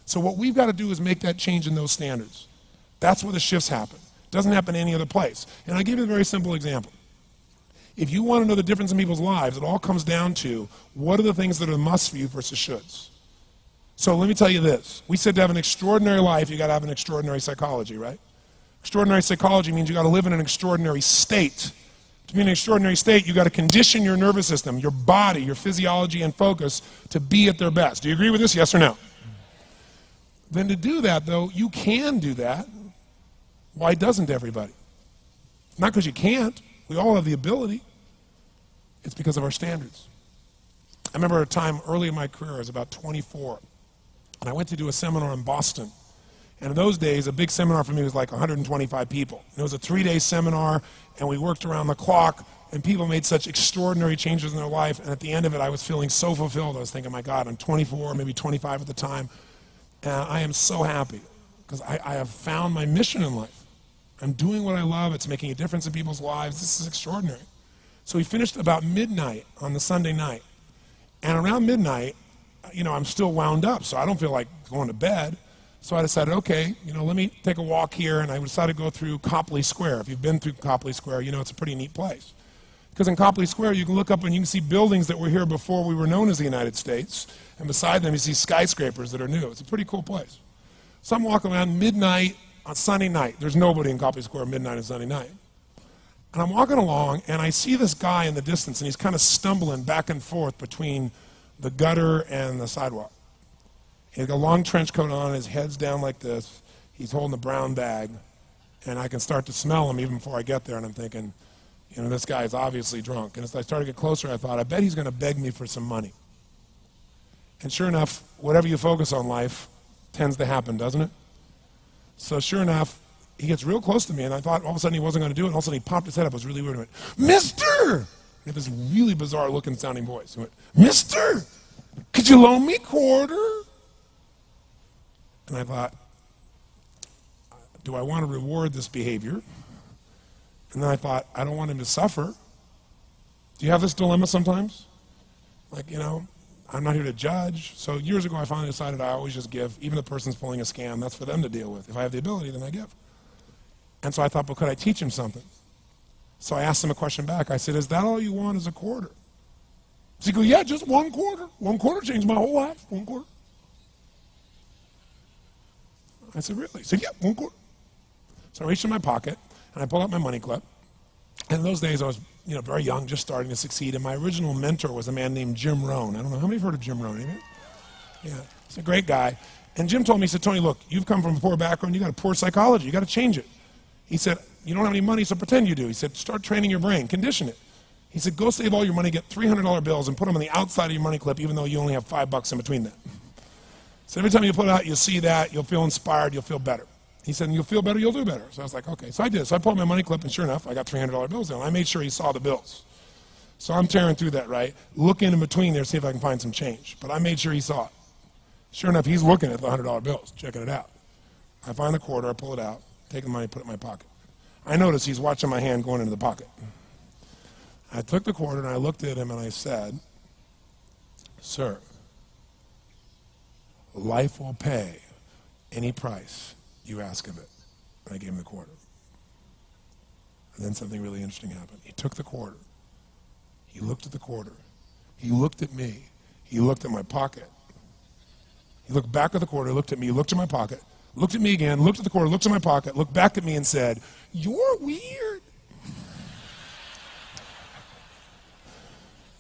So what we've got to do is make that change in those standards. That's where the shifts happen. It doesn't happen any other place. And I'll give you a very simple example. If you want to know the difference in people's lives, it all comes down to what are the things that are musts for you versus shoulds. So let me tell you this. We said to have an extraordinary life, you got to have an extraordinary psychology, right? Extraordinary psychology means you got to live in an extraordinary state. To be in an extraordinary state, you got to condition your nervous system, your body, your physiology and focus to be at their best. Do you agree with this? Yes or no? Then to do that, though, you can do that. Why doesn't everybody? Not because you can't. We all have the ability. It's because of our standards. I remember a time early in my career, I was about 24, and I went to do a seminar in Boston. And in those days, a big seminar for me was like 125 people. And it was a 3-day seminar, and we worked around the clock, and people made such extraordinary changes in their life. And at the end of it, I was feeling so fulfilled. I was thinking, my God, I'm 24, maybe 25 at the time, and I am so happy because I have found my mission in life. I'm doing what I love. It's making a difference in people's lives. This is extraordinary. So we finished about midnight on the Sunday night. And around midnight, you know, I'm still wound up, so I don't feel like going to bed. So I decided, okay, you know, let me take a walk here, and I decided to go through Copley Square. If you've been through Copley Square, you know it's a pretty neat place. Because in Copley Square, you can look up and you can see buildings that were here before we were known as the United States, and beside them you see skyscrapers that are new. It's a pretty cool place. So I'm walking around midnight on Sunday night. There's nobody in Copley Square midnight on Sunday night. And I'm walking along, and I see this guy in the distance, and he's kind of stumbling back and forth between the gutter and the sidewalk. He's got a long trench coat on, his head's down like this, he's holding a brown bag, and I can start to smell him even before I get there, and I'm thinking, you know, this guy is obviously drunk. And as I started to get closer, I thought, I bet he's going to beg me for some money. And sure enough, whatever you focus on life tends to happen, doesn't it? So sure enough, he gets real close to me, and I thought all of a sudden he wasn't going to do it, and all of a sudden he popped his head up. It was really weird. He went, "Mister!" He had this really bizarre looking sounding voice. He went, "Mister, could you loan me a quarter?" And I thought, do I want to reward this behavior? And then I thought, I don't want him to suffer. Do you have this dilemma sometimes? Like, you know, I'm not here to judge. So years ago I finally decided I always just give. Even if the person's pulling a scam, that's for them to deal with. If I have the ability, then I give. And so I thought, but could I teach him something? So I asked him a question back. I said, is that all you want is a quarter? So he goes, yeah, just 1 quarter. 1 quarter changed my whole life. 1 quarter. I said, really? He said, yeah, 1 quarter. So I reached in my pocket, and I pulled out my money clip. And in those days, I was, you know, very young, just starting to succeed. And my original mentor was a man named Jim Rohn. I don't know, how many have heard of Jim Rohn? Anybody? Yeah, he's a great guy. And Jim told me, he said, Tony, look, you've come from a poor background. You got a poor psychology. You got to change it. He said, you don't have any money, so pretend you do. He said, start training your brain. Condition it. He said, go save all your money, get $300 bills, and put them on the outside of your money clip, even though you only have $5 in between them. So every time you pull it out, you'll see that, you'll feel inspired, you'll feel better. He said, and you'll feel better, you'll do better. So I was like, okay. So I did. So I pulled my money clip, and sure enough, I got $300 bills down. I made sure he saw the bills. So I'm tearing through that, right? Looking in between there, see if I can find some change. But I made sure he saw it. Sure enough, he's looking at the $100 bills, checking it out. I find the quarter, I pull it out, take the money, put it in my pocket. I notice he's watching my hand going into the pocket. I took the quarter, and I looked at him, and I said, sir, life will pay any price you ask of it. And I gave him the quarter. And then something really interesting happened. He took the quarter. He looked at the quarter. He looked at me. He looked at my pocket. He looked back at the quarter, looked at me, looked at my pocket, looked at me again, looked at the quarter, looked at my pocket, looked back at me and said, you're weird.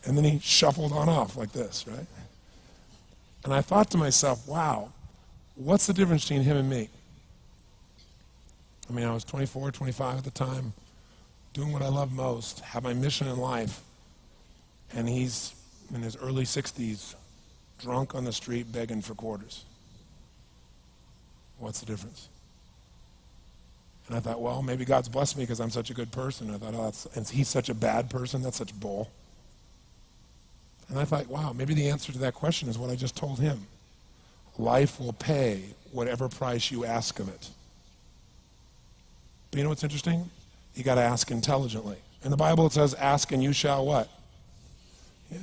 And then he shuffled on off like this, right? And I thought to myself, wow, what's the difference between him and me? I mean, I was 24, 25 at the time, doing what I love most, have my mission in life, and he's in his early 60s, drunk on the street begging for quarters. What's the difference? And I thought, well, maybe God's blessed me because I'm such a good person. I thought, oh, and he's such a bad person, that's such bull. And I thought, wow, maybe the answer to that question is what I just told him. Life will pay whatever price you ask of it. But you know what's interesting? You got to ask intelligently. In the Bible it says, ask and you shall what? Yeah,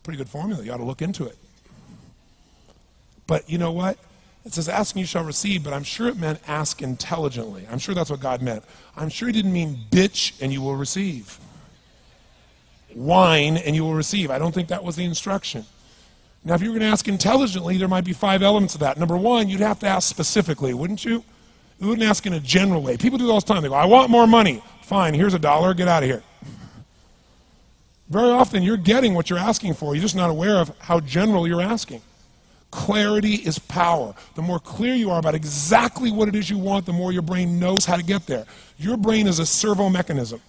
pretty good formula. You ought to look into it. But you know what? It says, ask and you shall receive, but I'm sure it meant ask intelligently. I'm sure that's what God meant. I'm sure he didn't mean bitch and you will receive. Whine and you will receive. I don't think that was the instruction. Now, if you were going to ask intelligently, there might be 5 elements of that. Number one, you'd have to ask specifically, wouldn't you? You wouldn't ask in a general way. People do that all the time. They go, I want more money. Fine, here's $1, get out of here. Very often, you're getting what you're asking for. You're just not aware of how general you're asking. Clarity is power. The more clear you are about exactly what it is you want, the more your brain knows how to get there. Your brain is a servo mechanism.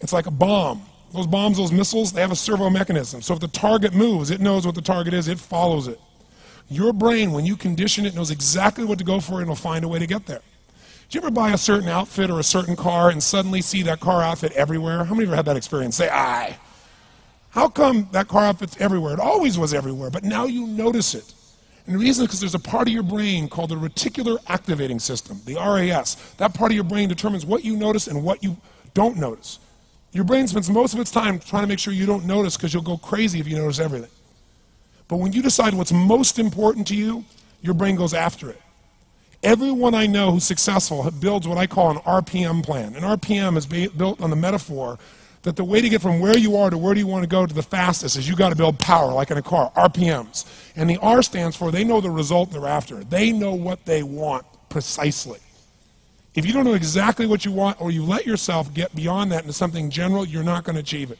It's like a bomb. Those bombs, those missiles, they have a servo mechanism. So if the target moves, it knows what the target is, it follows it. Your brain, when you condition it, knows exactly what to go for and it'll find a way to get there. Did you ever buy a certain outfit or a certain car and suddenly see that car outfit everywhere? How many of you have had that experience? Say, aye. How come that car outfit's everywhere? It always was everywhere, but now you notice it. And the reason is because there's a part of your brain called the reticular activating system, the RAS. That part of your brain determines what you notice and what you don't notice. Your brain spends most of its time trying to make sure you don't notice because you'll go crazy if you notice everything. But when you decide what's most important to you, your brain goes after it. Everyone I know who's successful builds what I call an RPM plan. An RPM is built on the metaphor that the way to get from where you are to where do you want to go to the fastest is you got to build power, like in a car, RPMs. And the R stands for they know the result they're after. They know what they want precisely. If you don't know exactly what you want or you let yourself get beyond that into something general, you're not going to achieve it.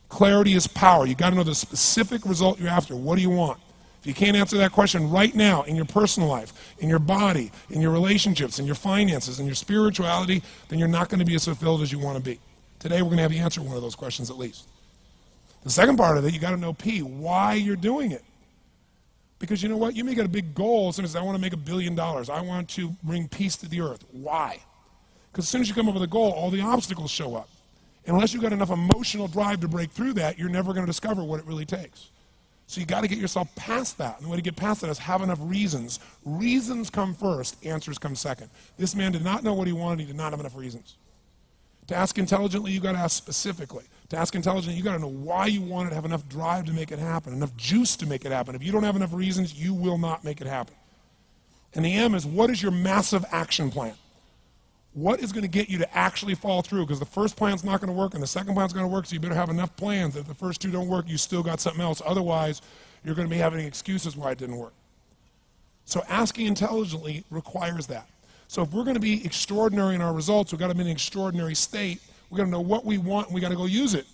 Clarity is power. You got to know the specific result you're after. What do you want? If you can't answer that question right now in your personal life, in your body, in your relationships, in your finances, in your spirituality, then you're not going to be as fulfilled as you want to be. Today we're going to have you answer one of those questions at least. The second part of it, you got to know P, why you're doing it. Because you know what? You may get a big goal as soon as I want to make $1 billion. I want to bring peace to the earth. Why? Because as soon as you come up with a goal, all the obstacles show up. And unless you've got enough emotional drive to break through that, you're never going to discover what it really takes. So you got to get yourself past that. And the way to get past that is have enough reasons. Reasons come first, answers come second. This man did not know what he wanted, he did not have enough reasons. To ask intelligently, you got to ask specifically. To ask intelligently, you got to know why you want it, have enough drive to make it happen, enough juice to make it happen. If you don't have enough reasons, you will not make it happen. And the M is, what is your massive action plan? What is going to get you to actually follow through? Because the first plan's not going to work and the second plan's going to work, so you better have enough plans that if the first two don't work, you still got something else. Otherwise, you're going to be having excuses why it didn't work. So asking intelligently requires that. So if we're going to be extraordinary in our results, we've got to be in an extraordinary state. We've got to know what we want and we've got to go use it.